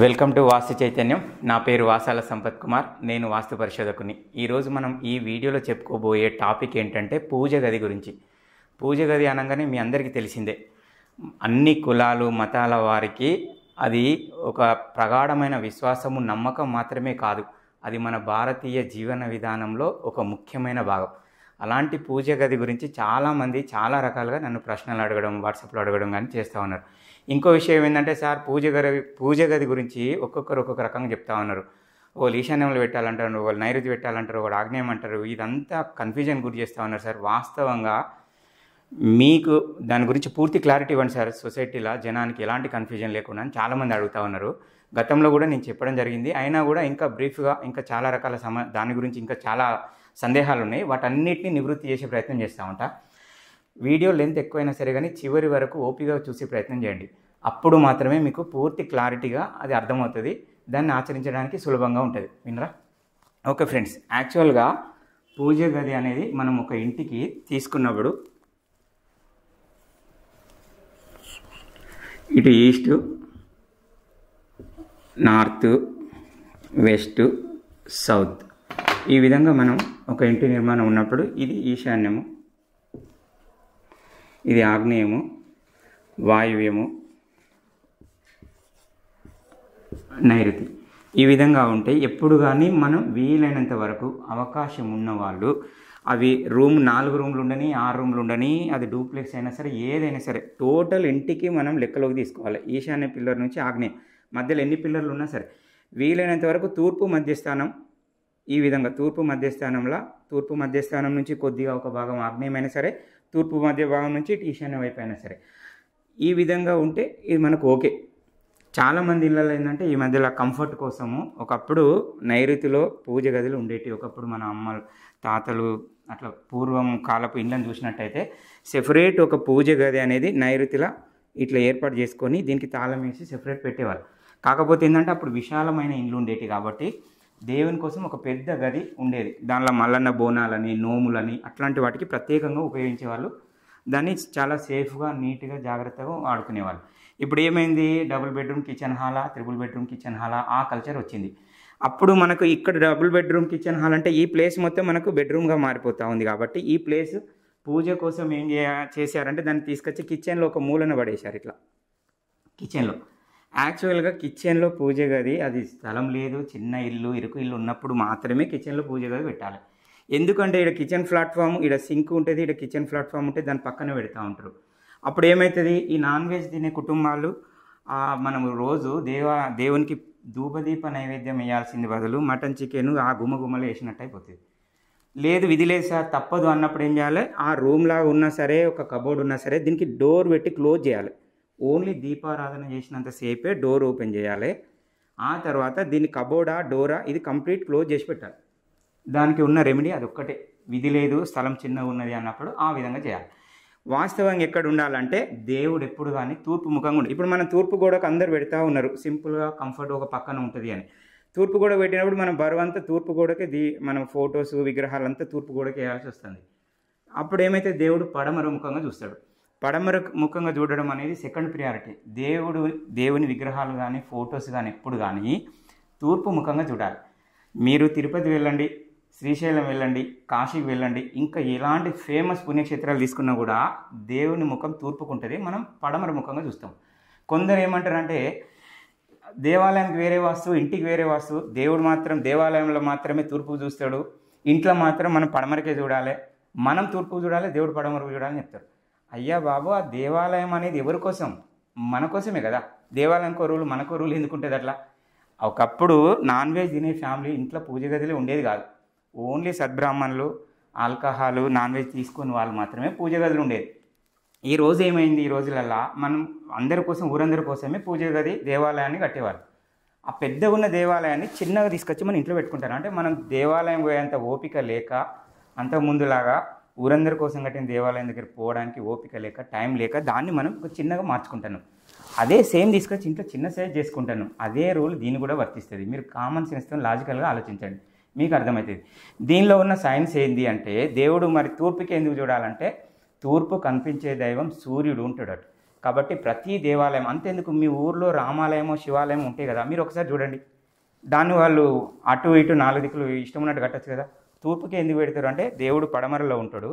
Welcome to వాస్తు చైతన్యం. నా పేరు వాసాల సంపత్ కుమార్. నేను వాస్తు పరిశోధకుని. ఈరోజు మనం ఈ వీడియోలో చెప్పుకోబోయే టాపిక్ ఏంటంటే పూజ గది గురించి. పూజ గది అనగానే మీ అందరికీ తెలిసిందే, అన్ని కులాలు మతాల వారికి అది ఒక ప్రగాఢమైన విశ్వాసము నమ్మకం మాత్రమే కాదు, అది మన భారతీయ జీవన విధానంలో ఒక ముఖ్యమైన భాగం. అలాంటి పూజ గది గురించి చాలామంది చాలా రకాలుగా నన్ను ప్రశ్నలు అడగడం, వాట్సాప్లో అడగడం కానీ చేస్తూ ఉన్నారు. ఇంకో విషయం ఏంటంటే, సార్ పూజ గది గురించి ఒక్కొక్కరు ఒక్కొక్క రకంగా చెప్తా ఉన్నారు. వాళ్ళు ఈశాన్యంలో పెట్టాలంటారు, వాళ్ళు నైరుతి పెట్టాలంటారు, వాళ్ళు ఆగ్నేయం అంటారు. ఇదంతా కన్ఫ్యూజన్ గురి చేస్తూ ఉన్నారు సార్. వాస్తవంగా మీకు దాని గురించి పూర్తి క్లారిటీ ఇవ్వండి సార్, సొసైటీలో జనానికి ఎలాంటి కన్ఫ్యూజన్ లేకుండా అని చాలామంది అడుగుతూ ఉన్నారు. గతంలో కూడా నేను చెప్పడం జరిగింది, అయినా కూడా ఇంకా బ్రీఫ్గా ఇంకా చాలా రకాల దాని గురించి ఇంకా చాలా సందేహాలు ఉన్నాయి. వాటన్నిటిని నివృత్తి చేసే ప్రయత్నం చేస్తూ ఉంటా. వీడియో లెంత్ ఎక్కువైనా సరే కానీ చివరి వరకు ఓపికగా చూసే ప్రయత్నం చేయండి. అప్పుడు మాత్రమే మీకు పూర్తి క్లారిటీగా అది అర్థమవుతుంది, దాన్ని ఆచరించడానికి సులభంగా ఉంటుంది. వినరా? ఓకే ఫ్రెండ్స్, యాక్చువల్గా పూజ గది అనేది మనం ఒక ఇంటికి తీసుకున్నప్పుడు ఇటు ఈస్ట్, నార్త్, వెస్ట్, సౌత్ ఈ విధంగా మనం ఒక ఇంటి నిర్మాణం ఉన్నప్పుడు ఇది ఈశాన్యము, ఇది ఆగ్నేయము, వాయువ్యము, నైరుతి ఈ విధంగా ఉంటాయి. ఎప్పుడు కానీ మనం వీలైనంత వరకు అవకాశం ఉన్నవాళ్ళు అవి 4 రూమ్లు ఉండని, 6 రూమ్లు ఉండని, అది డూప్లెక్స్ అయినా సరే ఏదైనా సరే టోటల్ ఇంటికి మనం లెక్కలోకి తీసుకోవాలి. ఈశాన్య పిల్లర్ నుంచి ఆగ్నేయం మధ్యలో ఎన్ని పిల్లర్లు ఉన్నా సరే వీలైనంత వరకు తూర్పు మధ్యస్థానం, ఈ విధంగా తూర్పు మధ్యస్థానం నుంచి కొద్దిగా ఒక భాగం ఆగ్నేయమైనా సరే, తూర్పు మధ్య భాగం నుంచి ఈశాన్య వైపు అయినా సరే ఈ విధంగా ఉంటే ఇది మనకు ఓకే. చాలామంది ఇళ్ళలో ఏంటంటే ఈ మధ్యలో కంఫర్ట్ కోసము ఒకప్పుడు నైరుతిలో పూజ గదులు ఉండేవి. ఒకప్పుడు మన అమ్మలు తాతలు అట్లా పూర్వం కాలపు ఇళ్ళని చూసినట్టయితే సెపరేట్ ఒక పూజ గది అనేది నైరుతిలో ఇట్లా ఏర్పాటు చేసుకొని దీనికి తాళం వేసి సెపరేట్ పెట్టేవారు. కాకపోతే ఏంటంటే అప్పుడు విశాలమైన ఇండ్లు ఉండేవి కాబట్టి దేవుని కోసం ఒక పెద్ద గది ఉండేది. దానిలో మల్లన్న బోనాలని, నోములని అట్లాంటి వాటికి ప్రత్యేకంగా ఉపయోగించేవాళ్ళు. దాన్ని చాలా సేఫ్గా, నీట్గా, జాగ్రత్తగా వాడుకునేవాళ్ళు. ఇప్పుడు ఏమైంది, డబుల్ బెడ్రూమ్ కిచెన్ హాలా, ట్రిపుల్ బెడ్రూమ్ కిచెన్ హాలా ఆ కల్చర్ వచ్చింది. అప్పుడు మనకు ఇక్కడ డబుల్ బెడ్రూమ్ కిచెన్ హాల్ అంటే ఈ ప్లేస్ మొత్తం మనకు బెడ్రూమ్గా మారిపోతూ ఉంది. కాబట్టి ఈ ప్లేస్ పూజ కోసం ఏం చేశారంటే దాన్ని తీసుకొచ్చి కిచెన్లో ఒక మూలన పడేశారు. ఇట్లా కిచెన్లో యాక్చువల్గా కిచెన్లో పూజ గది అది స్థలం లేదు, చిన్న ఇల్లు, ఇరుకు ఇల్లు ఉన్నప్పుడు మాత్రమే కిచెన్లో పూజ గది పెట్టాలి. ఎందుకంటే ఇక్కడ కిచెన్ ప్లాట్ఫామ్, ఇక్కడ సింక్ ఉంటుంది, ఇక్కడ కిచెన్ ప్లాట్ఫామ్ ఉంటే దాని పక్కన పెడతా ఉంటారు. అప్పుడు ఏమవుతుంది, ఈ నాన్ వెజ్ తినే కుటుంబాలు మనం రోజు దేవునికి ధూపదీప నైవేద్యం వేయాల్సింది బదులు మటన్ చికెన్ ఆ గుమ్మలు వేసినట్టు అయిపోతుంది. లేదు విధి లేదు సార్ తప్పదు అన్నప్పుడు ఏం చేయాలి, ఆ రూమ్లా ఉన్నా సరే ఒక కబోర్డ్ ఉన్నా సరే దీనికి డోర్ పెట్టి క్లోజ్ చేయాలి. ఓన్లీ దీపారాధన చేసినంత సేపే డోర్ ఓపెన్ చేయాలి. ఆ తర్వాత దీన్ని కబోర్డా డోరా ఇది కంప్లీట్ క్లోజ్ చేసి పెట్టాలి. దానికి ఉన్న రెమెడీ అది ఒక్కటే. విధి లేదు, స్థలం చిన్నగా ఉన్నది అన్నప్పుడు ఆ విధంగా చేయాలి. వాస్తవంగా ఎక్కడ ఉండాలంటే దేవుడు ఎప్పుడు కానీ తూర్పు ముఖంగా ఉండాలి. ఇప్పుడు మనం తూర్పు గోడకు అందరు పెడతా ఉన్నారు, సింపుల్గా కంఫర్ట్ ఒక పక్కన ఉంటుంది అని. తూర్పు గోడ పెట్టినప్పుడు మనం బరువంతా తూర్పు గోడకి మనం ఫొటోస్ విగ్రహాలంతా తూర్పు గోడకి వేయాల్సి వస్తుంది. అప్పుడు ఏమైతే దేవుడు పడమర ముఖంగా చూస్తాడు. పడమర ముఖంగా చూడడం అనేది సెకండ్ ప్రియారిటీ. దేవుని విగ్రహాలు కానీ ఫొటోస్ కానీ ఎప్పుడు కానీ తూర్పు ముఖంగా చూడాలి. మీరు తిరుపతి వెళ్ళండి, శ్రీశైలం వెళ్ళండి, కాశీకి వెళ్ళండి, ఇంకా ఎలాంటి ఫేమస్ పుణ్యక్షేత్రాలు తీసుకున్నా కూడా దేవుని ముఖం తూర్పుకుంటుంది, మనం పడమర ముఖంగా చూస్తాం. కొందరు ఏమంటారంటే దేవాలయానికి వేరే వాస్తు, ఇంటికి వేరే వాస్తు, దేవుడు మాత్రం దేవాలయంలో మాత్రమే తూర్పుకు చూస్తాడు, ఇంట్లో మాత్రం మనం పడమరకే చూడాలి, మనం తూర్పుకు చూడాలి, దేవుడు పడమరకు చూడాలని చెప్తారు. అయ్యా బాబు, ఆ దేవాలయం అనేది ఎవరి కోసం? మన కోసమే కదా. దేవాలయంకో రూలు మనకో రూలు ఎందుకుంటుంది అట్లా? ఒకప్పుడు నాన్ వెజ్ తినే ఫ్యామిలీ ఇంట్లో పూజ గదిలో ఉండేది కాదు. ఓన్లీ సద్బ్రాహ్మణులు, ఆల్కహాలు, నాన్ వెజ్ తీసుకుని వాళ్ళు మాత్రమే పూజ గదులు ఉండేది. ఈ రోజు ఏమైంది, ఈ రోజులల్లా మనం అందరి కోసం, ఊరందరి కోసమే పూజ గది దేవాలయాన్ని కట్టేవారు. ఆ పెద్దగా ఉన్న దేవాలయాన్ని చిన్నగా తీసుకొచ్చి మన ఇంట్లో పెట్టుకుంటారు. అంటే మనం దేవాలయం పోయేంత ఓపిక లేక, అంతకుముందులాగా ఊరందరి కోసం కట్టిన దేవాలయం దగ్గర పోవడానికి ఓపిక లేక, టైం లేక దాన్ని మనం ఒక చిన్నగా మార్చుకుంటాను. అదే సేమ్ తీసుకొచ్చి ఇంట్లో చిన్న సైజ్ చేసుకుంటాను. అదే రూల్ దీన్ని కూడా వర్తిస్తుంది. మీరు కామన్ సెన్స్తో లాజికల్గా ఆలోచించండి, మీకు అర్థమవుతుంది. దీనిలో ఉన్న సైన్స్ ఏంటి అంటే, దేవుడు మరి తూర్పుకి ఎందుకు చూడాలంటే తూర్పు కనిపించే దైవం సూర్యుడు ఉంటాడు. కాబట్టి ప్రతి దేవాలయం అంతెందుకు మీ ఊర్లో రామాలయమో శివాలయం ఉంటాయి కదా, మీరు ఒకసారి చూడండి. దాన్ని వాళ్ళు అటు ఇటు 4 దిక్కులు ఇష్టం ఉన్నట్టు కట్టచ్చు కదా. తూర్పుకి ఎందుకు పెడతారు అంటే దేవుడు పడమరలో ఉంటాడు,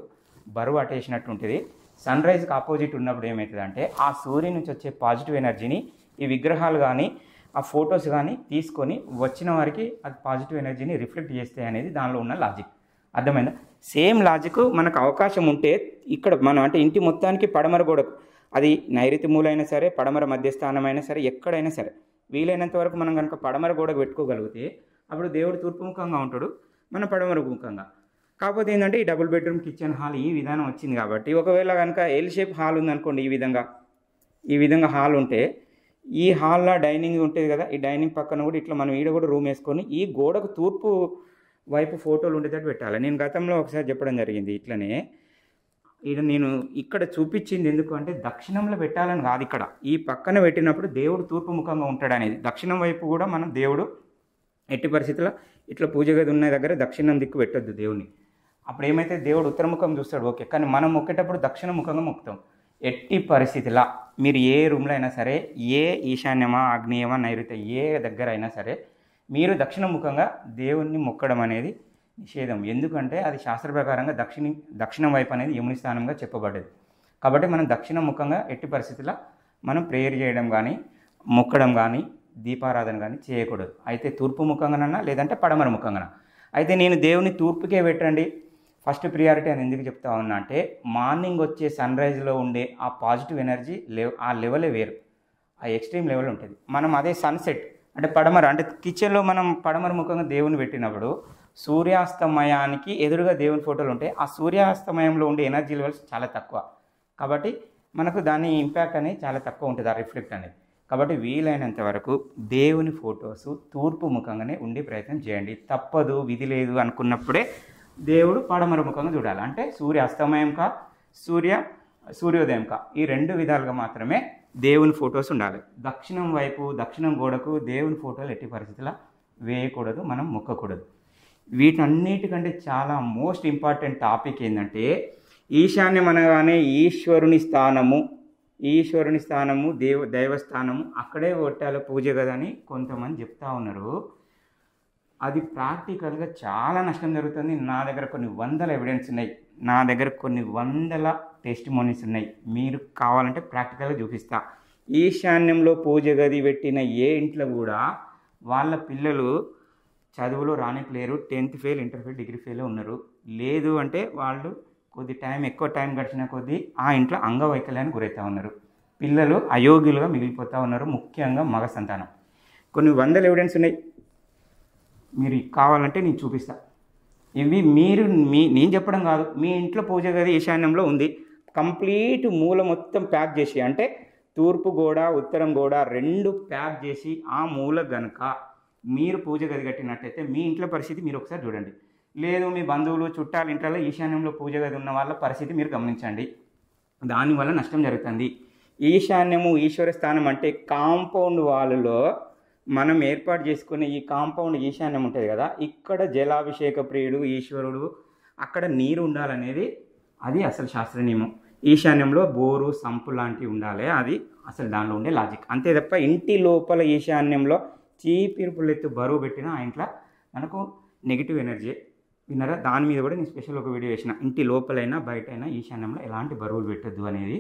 బరువు అటేసినట్టు ఉంటుంది. సన్ రైజ్కి ఆపోజిట్ ఉన్నప్పుడు ఏమవుతుందంటే ఆ సూర్యుని నుంచి వచ్చే పాజిటివ్ ఎనర్జీని ఈ విగ్రహాలు కానీ ఆ ఫొటోస్ కానీ తీసుకొని వచ్చిన వారికి అది పాజిటివ్ ఎనర్జీని రిఫ్లెక్ట్ చేస్తాయి అనేది దానిలో ఉన్న లాజిక్. అర్థమైందా? సేమ్ లాజిక్ మనకు అవకాశం ఉంటే ఇక్కడ మనం అంటే ఇంటి మొత్తానికి పడమర గోడకు, అది నైరుతి మూలైనా సరే పడమర మధ్యస్థానం అయినా సరే ఎక్కడైనా సరే వీలైనంత వరకు మనం కనుక పడమర గోడకు పెట్టుకోగలిగితే అప్పుడు దేవుడు తూర్పుముఖంగా ఉంటాడు, మన పడమర ముఖంగా. కాకపోతే ఏంటంటే ఈ డబుల్ బెడ్రూమ్ కిచెన్ హాల్ ఈ విధానం వచ్చింది కాబట్టి ఒకవేళ కనుక ఎల్ షేప్ హాల్ ఉందనుకోండి, ఈ విధంగా హాల్ ఉంటే ఈ హాల్లో డైనింగ్ ఉంటుంది కదా, ఈ డైనింగ్ పక్కన కూడా ఇట్లా మనం ఈడ కూడా రూమ్ వేసుకొని ఈ గోడకు తూర్పు వైపు ఫోటోలు ఉండేటట్టు పెట్టాలి. నేను గతంలో ఒకసారి చెప్పడం జరిగింది ఇట్లనే. నేను ఇక్కడ చూపించింది ఎందుకు అంటే దక్షిణంలో పెట్టాలని కాదు, ఇక్కడ ఈ పక్కన పెట్టినప్పుడు దేవుడు తూర్పు ముఖంగా ఉంటాడు అనేది. దక్షిణం వైపు కూడా మనం దేవుడు ఎట్టి పరిస్థితుల్లో ఇట్లా పూజ గది ఉన్న దగ్గర దక్షిణం దిక్కు పెట్టొద్దు దేవుని. అప్పుడు ఏమైతే దేవుడు ఉత్తరముఖం చూస్తాడు ఓకే, కానీ మనం మొక్కేటప్పుడు దక్షిణ ముఖంగా మొక్కుతాం. ఎట్టి పరిస్థితిలా మీరు ఏ రూమ్లో అయినా సరే, ఏ ఈశాన్యమా ఆగ్నేయమా నైరుతి ఏ దగ్గర అయినా సరే మీరు దక్షిణ ముఖంగా దేవుణ్ణి మొక్కడం అనేది నిషేధం. ఎందుకంటే అది శాస్త్ర ప్రకారంగా దక్షిణం వైపు అనేది యముని స్థానంగా చెప్పబడ్డది. కాబట్టి మనం దక్షిణ ముఖంగా ఎట్టి పరిస్థితుల్లో మనం ప్రేయర్ చేయడం కానీ మొక్కడం కానీ దీపారాధన కానీ చేయకూడదు. అయితే తూర్పు ముఖంగానన్నా లేదంటే పడమర ముఖంగా. అయితే నేను దేవుని తూర్పుకే పెట్టండి ఫస్ట్ ప్రియారిటీ అని ఎందుకు చెప్తా ఉన్నా అంటే మార్నింగ్ వచ్చే సన్ రైజ్లో ఉండే ఆ పాజిటివ్ ఎనర్జీ ఆ లెవెలే వేరు, ఆ ఎక్స్ట్రీమ్ లెవెల్ ఉంటుంది. మనం అదే సన్సెట్ అంటే పడమర అంటే కిచెన్లో మనం పడమర ముఖంగా దేవుని పెట్టినప్పుడు సూర్యాస్తమయానికి ఎదురుగా దేవుని ఫోటోలు ఉంటాయి. ఆ సూర్యాస్తమయంలో ఉండే ఎనర్జీ లెవెల్స్ చాలా తక్కువ, కాబట్టి మనకు దాని ఇంపాక్ట్ అనేది చాలా తక్కువ ఉంటుంది, ఆ రిఫ్లెక్ట్ అనేది. కాబట్టి వీలైనంత వరకు దేవుని ఫొటోస్ తూర్పు ముఖంగానే ఉండే ప్రయత్నం చేయండి. తప్పదు విధి లేదు అనుకున్నప్పుడే దేవుడు పడమర ముఖంగా చూడాలి. అంటే సూర్యాస్తమయం కా సూర్యోదయం కా ఈ 2 విధాలుగా మాత్రమే దేవుని ఫొటోస్ ఉండాలి. దక్షిణం వైపు దక్షిణం గోడకు దేవుని ఫోటోలు ఎట్టి పరిస్థితుల్లో వేయకూడదు, మనం మొక్కకూడదు. వీటన్నిటికంటే చాలా మోస్ట్ ఇంపార్టెంట్ టాపిక్ ఏంటంటే ఈశాన్యం అనగానే ఈశ్వరుని స్థానము దైవస్థానము అక్కడే కొట్టాలి పూజ గదని కొంతమంది చెప్తా ఉన్నారు. అది ప్రాక్టికల్గా చాలా నష్టం జరుగుతుంది. నా దగ్గర కొన్ని వందల ఎవిడెన్స్ ఉన్నాయి, నా దగ్గర కొన్ని వందల టెస్టిమోనీస్ ఉన్నాయి. మీరు కావాలంటే ప్రాక్టికల్గా చూపిస్తా. ఈశాన్యంలో పూజ గది పెట్టిన ఏ ఇంట్లో కూడా వాళ్ళ పిల్లలు చదువులో రానిట్లేరు, 10th fail, inter fail, degree fail ఉన్నారు. లేదు అంటే వాళ్ళు ఎక్కువ టైం గడిచిన కొద్దీ ఆ ఇంట్లో అంగవైకల్యానికి గురవుతూ ఉన్నారు. పిల్లలు అయోగ్యులుగా మిగిలిపోతూ ఉన్నారు, ముఖ్యంగా మగ సంతానం. కొన్ని వందల ఎవిడెన్స్ ఉన్నాయి, మీరు కావాలంటే నేను చూపిస్తా. ఇవి నేను చెప్పడం కాదు, మీ ఇంట్లో పూజ గది ఈశాన్యంలో ఉంది, కంప్లీట్ మూల మొత్తం ప్యాక్ చేసి అంటే తూర్పు గోడ ఉత్తరం గోడ 2 ప్యాక్ చేసి ఆ మూల గనుక మీరు పూజ గది కట్టినట్టయితే మీ ఇంట్లో పరిస్థితి మీరు ఒకసారి చూడండి. లేదు మీ బంధువులు చుట్టాల ఇంట్లో ఈశాన్యంలో పూజ గది ఉన్న వాళ్ళ పరిస్థితి మీరు గమనించండి. దానివల్ల నష్టం జరుగుతుంది. ఈశాన్యము ఈశ్వర స్థానం అంటే కాంపౌండ్ వాళ్ళలో మనం ఏర్పాటు చేసుకునే ఈ కాంపౌండ్ ఈశాన్యం ఉంటుంది కదా, ఇక్కడ జలాభిషేక ప్రియుడు ఈశ్వరుడు, అక్కడ నీరు ఉండాలనేది అది అసలు శాస్త్ర నియమం. ఈశాన్యంలో బోరు సంపు లాంటివి ఉండాలి, అది అసలు దానిలో ఉండే లాజిక్. అంతే తప్ప ఇంటి లోపల ఈశాన్యంలో చీపిరుపులెత్తు బరువు పెట్టిన ఆ ఇంట్లో మనకు నెగిటివ్ ఎనర్జీ విన్నారా. దాని మీద కూడా నేను స్పెషల్ ఒక వీడియో వేసిన, ఇంటి లోపలైనా బయటైనా ఈశాన్యంలో ఎలాంటి బరువులు పెట్టద్దు అనేది.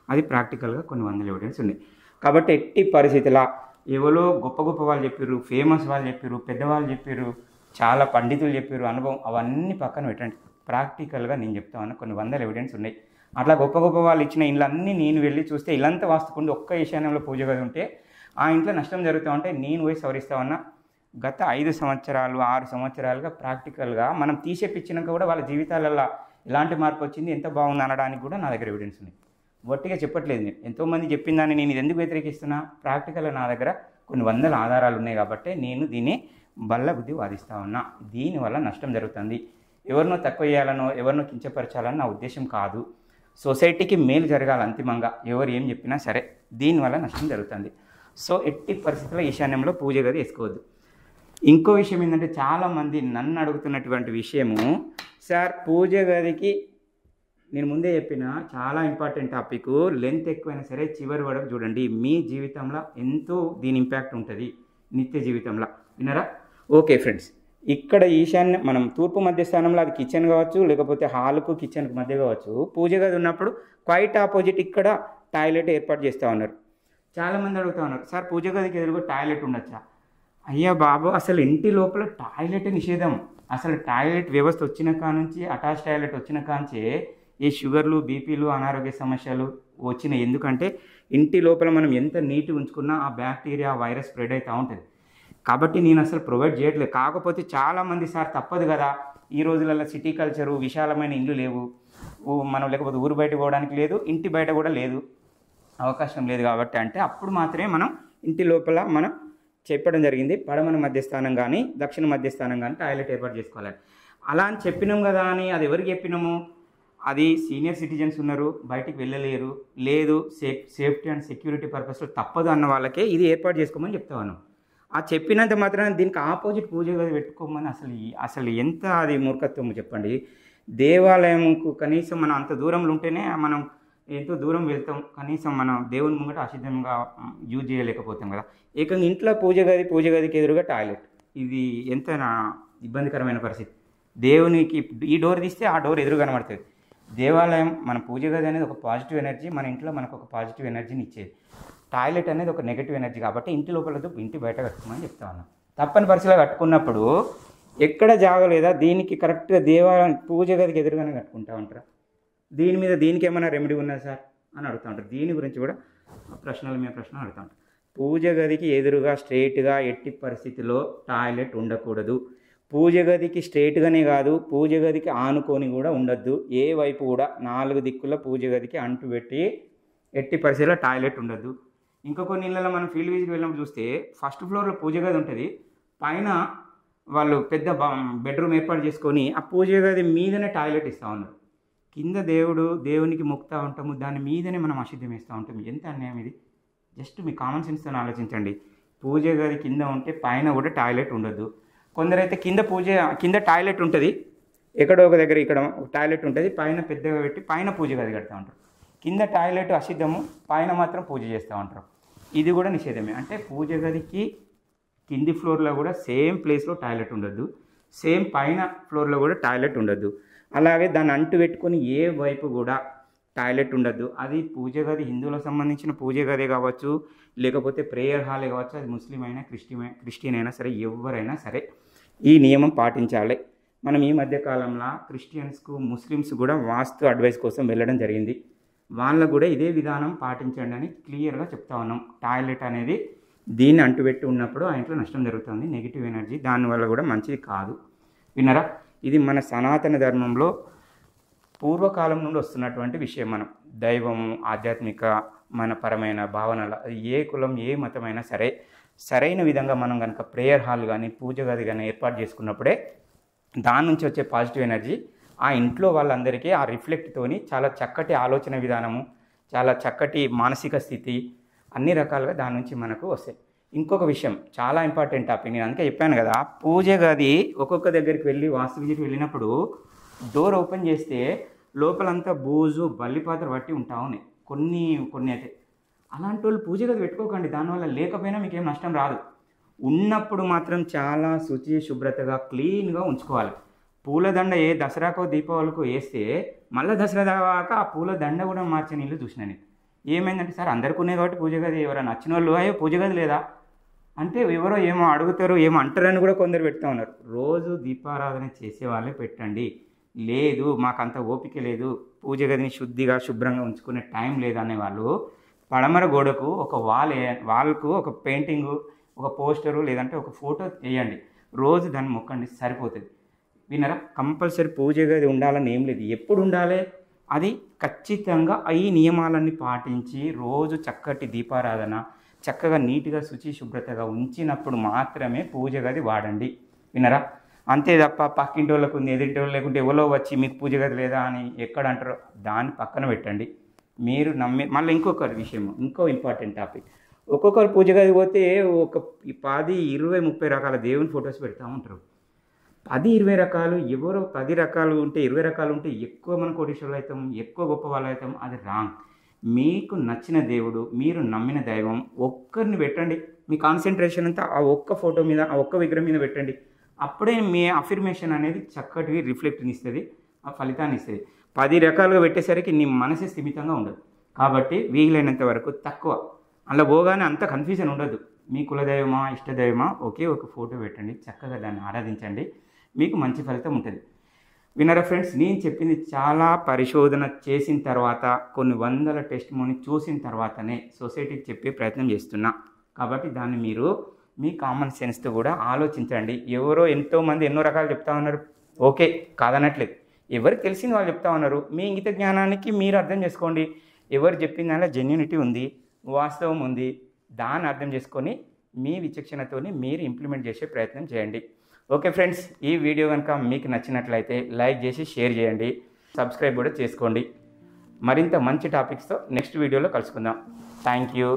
అది ప్రాక్టికల్గా కొన్ని వందల ఎవిడెన్స్ ఉన్నాయి. కాబట్టి ఎట్టి పరిస్థితిలా ఎవరో గొప్ప గొప్ప వాళ్ళు చెప్పారు, ఫేమస్ వాళ్ళు చెప్పారు, పెద్దవాళ్ళు చెప్పారు, చాలా పండితులు చెప్పారు, అనుభవం అవన్నీ పక్కన పెట్టండి. ప్రాక్టికల్గా నేను చెప్తా ఉన్నా కొన్ని వందల ఎవిడెన్స్ ఉన్నాయి. అట్లా గొప్ప గొప్ప వాళ్ళు ఇచ్చిన ఇళ్ళన్నీ నేను వెళ్ళి చూస్తే ఇల్లంతా వాస్తుకుండి ఒక్క ఈశాన్యంలో పూజ గది ఉంటే ఆ ఇంట్లో నష్టం జరుగుతూ ఉంటే నేను పోయి సవరిస్తా ఉన్నా. గత 5 సంవత్సరాలు 6 సంవత్సరాలుగా ప్రాక్టికల్గా మనం తీసేపిచ్చినాక కూడా వాళ్ళ జీవితాలలో ఎలాంటి మార్పు వచ్చింది, ఎంత బాగుంది అనడానికి కూడా నా దగ్గర ఎవిడెన్స్ ఉంది. వట్టిగా చెప్పట్లేదు. నేను ఎంతోమంది చెప్పిన దాన్ని నేను ఇది ఎందుకు వ్యతిరేకిస్తున్నా, ప్రాక్టికల్గా నా దగ్గర కొన్ని వందల ఆధారాలు ఉన్నాయి కాబట్టి నేను దీన్ని బల్ల బుద్ధి వాదిస్తూ ఉన్నా. దీనివల్ల నష్టం జరుగుతుంది. ఎవరినో తక్కువ చేయాలనో ఎవరినో కించపరచాలని నా ఉద్దేశం కాదు. సొసైటీకి మేలు జరగాలి అంతిమంగా, ఎవరు ఏం చెప్పినా సరే. దీనివల్ల నష్టం జరుగుతుంది. సో ఎట్టి పరిస్థితుల్లో ఈశాన్యంలో పూజ గది వేసుకోవద్దు. ఇంకో విషయం ఏంటంటే చాలామంది నన్ను అడుగుతున్నటువంటి విషయము, సార్ పూజ గదికి నేను ముందే చెప్పిన చాలా ఇంపార్టెంట్ టాపిక్. లెంత్ ఎక్కువైనా సరే చివరి వరకు చూడండి. మీ జీవితంలో ఎంతో దీని ఇంపాక్ట్ ఉంటుంది నిత్య జీవితంలో. విన్నారా? ఓకే ఫ్రెండ్స్, ఇక్కడ ఈశాన్య మనం తూర్పు మధ్య స్థానంలో అది కిచెన్ కావచ్చు, లేకపోతే హాల్కు కిచెన్కి మధ్య కావచ్చు. పూజ గది ఉన్నప్పుడు క్వైట్ ఆపోజిట్ ఇక్కడ టాయిలెట్ ఏర్పాటు చేస్తూ ఉన్నారు. చాలామంది అడుగుతూ ఉన్నారు, సార్ పూజ గదికి ఎదురుగా టాయిలెట్ ఉండొచ్చా? అయ్యా బాబు, అసలు ఇంటి లోపల టాయిలెట్ నిషేధం. అసలు టాయిలెట్ వ్యవస్థ వచ్చిన కానుంచి, అటాచ్ టాయిలెట్ వచ్చిన కాంచే ఈ షుగర్లు, బీపీలు, అనారోగ్య సమస్యలు వచ్చినాయి. ఎందుకంటే ఇంటి లోపల మనం ఎంత నీట్ ఉంచుకున్నా ఆ బ్యాక్టీరియా, వైరస్ స్ప్రెడ్ అవుతూ ఉంటుంది. కాబట్టి నేను అసలు ప్రొవైడ్ చేయట్లేదు. కాకపోతే చాలామంది సార్ తప్పదు కదా, ఈ రోజులలో సిటీ కల్చరు, విశాలమైన ఇల్లు లేవు, మనం లేకపోతే ఊరు బయట పోవడానికి లేదు, ఇంటి బయట కూడా లేదు, అవకాశం లేదు. కాబట్టి అంటే అప్పుడు మాత్రమే మనం ఇంటి లోపల మనం చెప్పడం జరిగింది, పడమర మధ్యస్థానం కానీ దక్షిణ మధ్యస్థానం కానీ టాయిలెట్ ఏర్పాటు చేసుకోవాలి. అలా అని చెప్పినాం కదా అని అది ఎవరికి చెప్పినాము? అది సీనియర్ సిటిజన్స్ ఉన్నారు, బయటికి వెళ్ళలేరు, లేదు సేఫ్టీ అండ్ సెక్యూరిటీ పర్పస్లో తప్పదు అన్న వాళ్ళకే ఇది ఏర్పాటు చేసుకోమని చెప్తాను. ఆ చెప్పినంత మాత్రం దీనికి ఆపోజిట్ పూజ గది పెట్టుకోమని అసలు ఎంత అది మూర్ఖత్వం చెప్పండి. దేవాలయంకు కనీసం మనం అంత దూరంలో ఉంటేనే మనం ఎంతో దూరం వెళ్తాం, కనీసం మనం దేవుని ముంగట అసిద్ధంగా యూజ్ చేయలేకపోతాం కదా. ఏకంగా ఇంట్లో పూజ గదికి ఎదురుగా టాయిలెట్, ఇది ఎంత ఇబ్బందికరమైన పరిస్థితి. దేవునికి ఈ డోర్ తీస్తే ఆ డోర్ ఎదురు కనబడుతుంది. దేవాలయం, మన పూజ గది అనేది ఒక పాజిటివ్ ఎనర్జీ, మన ఇంట్లో మనకు ఒక పాజిటివ్ ఎనర్జీని ఇచ్చేది. టాయిలెట్ అనేది ఒక నెగిటివ్ ఎనర్జీ. కాబట్టి ఇంటి లోపలతో ఇంటి బయట కట్టుకోమని చెప్తా ఉన్నాం. తప్పని పరిస్థితిలో కట్టుకున్నప్పుడు ఎక్కడ జాగలేదా, దీనికి కరెక్ట్గా దేవాలయం పూజ గదికి ఎదురుగానే కట్టుకుంటా ఉంటారా? దీనికి ఏమైనా రెమెడీ ఉన్నదా సార్ అని అడుగుతూ ఉంటారు. దీని గురించి కూడా ప్రశ్నలు అడుగుతూ ఉంటారు. పూజ గదికి ఎదురుగా స్ట్రైట్గా ఎట్టి పరిస్థితిలో టాయిలెట్ ఉండకూడదు. పూజ గదికి స్ట్రైట్గానే కాదు, పూజ గదికి ఆనుకొని కూడా ఉండద్దు. ఏ వైపు కూడా 4 దిక్కుల పూజ గదికి అంటు పెట్టి ఎట్టి పరిస్థితిలో టాయిలెట్ ఉండద్దు. ఇంకా కొన్ని ఇళ్ళలో మనం ఫీల్డ్ విజిట్కి వెళ్ళినప్పుడు చూస్తే ఫస్ట్ ఫ్లోర్లో పూజ గది ఉంటుంది, పైన వాళ్ళు పెద్ద బెడ్రూమ్ ఏర్పాటు చేసుకొని ఆ పూజ గది మీదనే టాయిలెట్ ఇస్తూ ఉన్నారు. కింద దేవునికి మొక్కుతూ ఉంటాము, దాని మీదనే మనం అశుద్ధం వేస్తూ ఉంటాం. ఎంత అన్యాయం ఇది! జస్ట్ మీ కామన్ సెన్స్తో ఆలోచించండి. పూజ గది కింద ఉంటే పైన కూడా టాయిలెట్ ఉండొద్దు. కొందరైతే కింద టాయిలెట్ ఉంటుంది, ఎక్కడో ఒక దగ్గర ఇక్కడ టాయిలెట్ ఉంటుంది, పైన పెద్దగా పెట్టి పైన పూజ గది కడుతూ ఉంటారు. కింద టాయిలెట్ అశుద్ధము, పైన మాత్రం పూజ చేస్తూ ఉంటారు. ఇది కూడా నిషేధమే. అంటే పూజ గదికి కింది ఫ్లోర్లో కూడా సేమ్ ప్లేస్లో టాయిలెట్ ఉండొద్దు, సేమ్ పైన ఫ్లోర్లో కూడా టాయిలెట్ ఉండొద్దు. అలాగే దాన్ని అంటు పెట్టుకొని ఏ వైపు కూడా టాయిలెట్ ఉండొద్దు. అది పూజ గది హిందువులకు సంబంధించిన పూజ గది కావచ్చు, లేకపోతే ప్రేయర్ హాల్ కావచ్చు, అది ముస్లిం అయినా క్రిస్టియన్ అయినా సరే, ఎవరైనా సరే ఈ నియమం పాటించాలి. మనం ఈ మధ్యకాలంలో క్రిస్టియన్స్కు, ముస్లిమ్స్ కూడా వాస్తు అడ్వైస్ కోసం వెళ్ళడం జరిగింది. వాళ్ళకు కూడా ఇదే విధానం పాటించండి అని క్లియర్గా చెప్తా ఉన్నాం. టాయిలెట్ అనేది దీన్ని అంటుపెట్టి ఉన్నప్పుడు ఆ ఇంట్లో నష్టం జరుగుతుంది, నెగిటివ్ ఎనర్జీ, దానివల్ల కూడా మంచిది కాదు. విన్నారా? ఇది మన సనాతన ధర్మంలో పూర్వకాలం నుండి వస్తున్నటువంటి విషయం. మనం దైవము, ఆధ్యాత్మిక, మన పరమైన భావనలు, అది ఏ కులం ఏ మతమైనా సరే సరైన విధంగా మనం కనుక ప్రేయర్ హాల్ కానీ పూజ గది కానీ ఏర్పాటు చేసుకున్నప్పుడే దాని నుంచి వచ్చే పాజిటివ్ ఎనర్జీ ఆ ఇంట్లో వాళ్ళందరికీ ఆ రిఫ్లెక్ట్తోని చాలా చక్కటి ఆలోచన విధానము, చాలా చక్కటి మానసిక స్థితి, అన్ని రకాలుగా దాని నుంచి మనకు వస్తాయి. ఇంకొక విషయం చాలా ఇంపార్టెంట్ టాపిక్, నేను అందుకే చెప్పాను కదా, పూజ గది ఒక్కొక్క దగ్గరికి వెళ్ళి వాస్తు విజిట్ వెళ్ళినప్పుడు డోర్ ఓపెన్ చేస్తే లోపలంతా బూజు, బల్లిపాత్ర పట్టి ఉంటా ఉన్నాయి కొన్ని అయితే. అలాంటి వాళ్ళు పూజ గది పెట్టుకోకండి. దానివల్ల లేకపోయినా మీకేం నష్టం రాదు. ఉన్నప్పుడు మాత్రం చాలా శుచి శుభ్రతగా క్లీన్గా ఉంచుకోవాలి. పూలదండ ఏ దసరాకో దీపావళికో వేస్తే మళ్ళీ దసరా దాకా ఆ పూల దండ కూడా మార్చే నీళ్ళు చూసినాను. ఏమైందంటే, సార్ అందరికీ ఉన్నాయి కాబట్టి పూజ గది, ఎవరైనా నచ్చిన వాళ్ళు అయ్యో పూజ గది లేదా అంటే ఎవరో ఏమో అడుగుతారు, ఏమో అంటారని కూడా కొందరు పెడతా ఉన్నారు. రోజు దీపారాధన చేసే వాళ్ళే పెట్టండి. లేదు మాకంత ఓపిక లేదు, పూజ గదిని శుద్ధిగా శుభ్రంగా ఉంచుకునే టైం లేదనే వాళ్ళు పడమర గోడకు ఒక వాల్కు ఒక పెయింటింగు, ఒక పోస్టరు, లేదంటే ఒక ఫోటో వేయండి. రోజు దాన్ని మొక్కండి, సరిపోతుంది. వినరా? కంపల్సరీ పూజ గది ఉండాలని ఏం లేదు. ఎప్పుడు ఉండాలి? అది ఖచ్చితంగా ఈ నియమాలన్నీ పాటించి రోజు చక్కటి దీపారాధన, చక్కగా నీట్గా శుచి శుభ్రతగా ఉంచినప్పుడు మాత్రమే పూజ గది వాడండి. వినరా? అంతే తప్ప పక్కింటి వాళ్ళకు ఉంది, ఎదుటి వాళ్ళు లేకుంటే ఎవరో వచ్చి మీకు పూజ గది లేదా అని ఎక్కడ అంటారో దాన్ని పక్కన పెట్టండి. మీరు మళ్ళీ ఇంకొక విషయం, ఇంకో ఇంపార్టెంట్ టాపిక్, ఒక్కొక్కరు పూజ గది పోతే ఒక 10, 20, 30 రకాల దేవుని ఫొటోస్ పెడతా ఉంటారు. 10-20 రకాలు ఎవరో 10 రకాలు ఉంటే 20 రకాలు ఉంటే ఎక్కువ మన కోటీశ్వరులు అవుతాం, ఎక్కువ గొప్ప వాళ్ళు అవుతాం. అది రాంగ్. మీకు నచ్చిన దేవుడు, మీరు నమ్మిన దైవం ఒక్కరిని పెట్టండి. మీ కాన్సన్ట్రేషన్ అంతా ఆ ఒక్క ఫోటో మీద, ఆ ఒక్క విగ్రహం మీద పెట్టండి. అప్పుడే మీ అఫర్మేషన్ అనేది చక్కటి రిఫ్లెక్ట్ని ఇస్తుంది, ఆ ఫలితాన్ని ఇస్తుంది. 10 రకాలుగా పెట్టేసరికి నీ మనసు స్థిమితంగా ఉండదు. కాబట్టి వీలైనంత వరకు తక్కువ, అలా పోగానే అంత కన్ఫ్యూజన్ ఉండదు. మీ కులదైవమా, ఇష్టదైవమా, ఒకే ఒక ఫోటో పెట్టండి, చక్కగా దాన్ని ఆరాధించండి, మీకు మంచి ఫలితం ఉంటుంది. వినరా ఫ్రెండ్స్, నేను చెప్పింది చాలా పరిశోధన చేసిన తర్వాత, కొన్ని వందల టెస్ట్ మోని చూసిన తర్వాతనే సొసైటీకి చెప్పే ప్రయత్నం చేస్తున్నా. కాబట్టి దాన్ని మీరు మీ కామన్ సెన్స్తో కూడా ఆలోచించండి. ఎవరో ఎంతోమంది ఎన్నో రకాలు చెప్తా ఉన్నారు, ఓకే కాదనట్లేదు. ఎవరికి తెలిసింది వాళ్ళు చెప్తా ఉన్నారు. మీ ఇంగిత జ్ఞానానికి మీరు అర్థం చేసుకోండి. ఎవరు చెప్పిన దానిలో జెన్యూనిటీ ఉంది, వాస్తవం ఉంది. దాన్ని అర్థం చేసుకొని మీ విచక్షణతోని మీరు ఇంప్లిమెంట్ చేసే ప్రయత్నం చేయండి. ఓకే ఫ్రెండ్స్, ఈ వీడియో కనుక మీకు నచ్చినట్లయితే లైక్ చేసి షేర్ చేయండి, సబ్స్క్రైబ్ కూడా చేసుకోండి. మరింత మంచి టాపిక్స్తో నెక్స్ట్ వీడియోలో కలుసుకుందాం. Thank you.